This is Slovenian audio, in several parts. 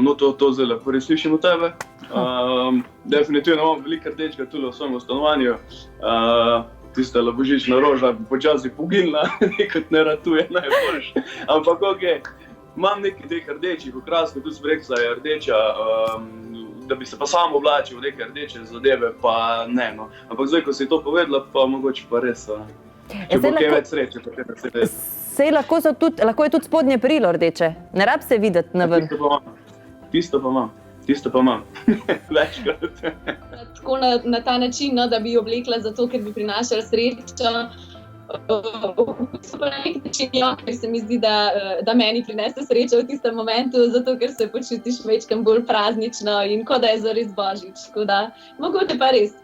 no to zdaj lahko res slišim od tebe. Definitivno imam veliko rdečega tule v svojem stanovanju. Tista božična roža počasi poginila, nekaj ne ratuje najboljše. Ampak imam nekaj teh rdečih okraskov, tudi smreksa je rdeča, da bi se pa sam oblačil v neke rdeče zadeve, pa ne, no. Ampak zdaj, ko si to povedala, pa mogoče pa res, če bo kaj več sreče, potem se res. Sej lahko je tudi spodnje perilo rdeče, ne rab se videti na ven. Tisto pa imam. Večkrat. Tako na ta način, no, da bi oblekla zato, ker bi prinašala srečo. Na nek način, ker se mi zdi, da meni prinese srečo v tistem momentu, zato ker se počutiš večkrat bolj praznično in kot da je zares božič. Tako da, mogoče pa res.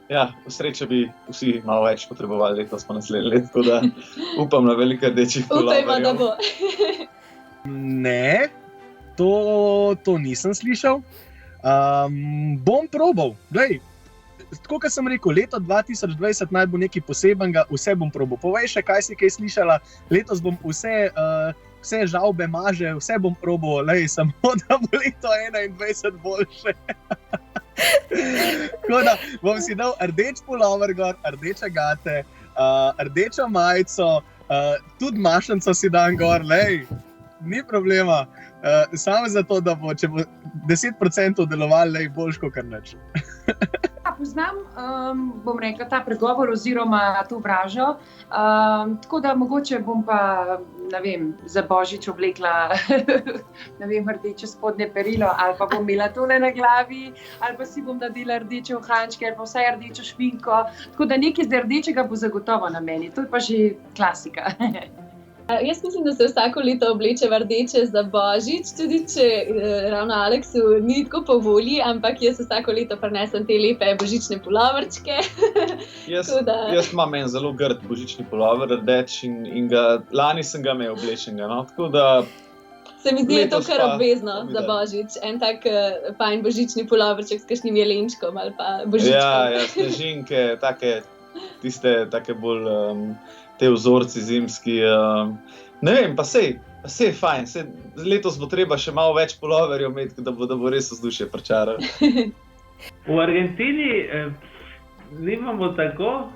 Ja, sreče bi vsi malo več potrebovali letos pa naslednje leto, tako da upam na veliko rdečih puloverjev. Upajmo, da bo. Ne, to nisem slišal. Bom probal. Glej, tako kot sem rekel, leto 2020 naj bo nekaj posebenega, vse bom probal. Povej še, kaj si kaj slišala, letos bom vse žavbe maže, vse bom probal, samo da bo leto 2021 boljše. Tako da bom si dal rdeč pulover gor, rdeče gate, rdečo majico, tudi mašnico si dam gor, ni problema. Samo zato, da bo, če bo 10% delovalo, boljš kot kar nič. Poznam, bom rekla, ta pregovor oziroma to vražo, tako da mogoče bom pa, ne vem, za božič oblekla, ne vem, rdeče spodnje perilo, ali pa bom imela tole na glavi, ali pa si bom nadela rdeče uhančke, ali pa vsaj rdečo šminko, tako da nekaj z rdečega bo zagotovo na meni, to je pa že klasika. Jaz mislim, da se vsako leto obleče v rdeče za božič, tudi če ravno Aleksu ni tako po volji, ampak jaz vsako leto prinesem te lepe božične puloverčke. Jaz imam en zelo grd božični pulover, rdeč in lani sem ga imel oblečenega, no, tako da... Se mi zdi, je to kar obvezno za božič, en tak fajn božični puloverček s kakšnim jelenčkom ali pa božičkom. Ja, snežinke, tiste take bolj... te vzorci zimski, ne vem, pa sej je fajn, letos bo treba še malo več puloverjev imeti, da bo res vzdušje pričaralo. V Argentini nimamo tako,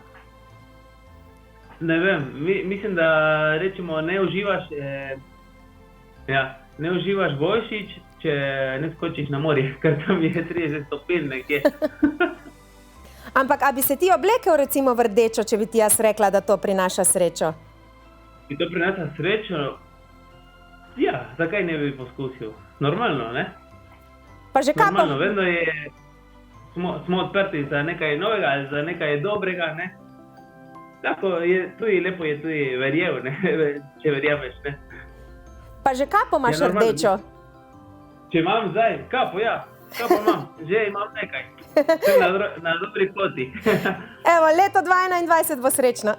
ne vem, mislim, da rečemo ne uživaš božič, če ne skočiš na morje, ker tam je 30 stopinj nekje. Ampak, a bi se ti oblekel recimo v rdečo, če bi ti jaz rekla, da to prinaša srečo? Bi to prinaša srečo? Ja, zakaj ne bi poskusil? Normalno, ne? Pa že kaj pa... Normalno, vedno smo odprti za nekaj novega ali za nekaj dobrega, ne? Tako je, tudi lepo je tudi verjev, ne? Če verjameš, ne? Pa že kapo imaš rdečo? Če imam zdaj, kapo imam, že imam nekaj. Sem na dobri poti. Evo, leto 2021 bo srečno.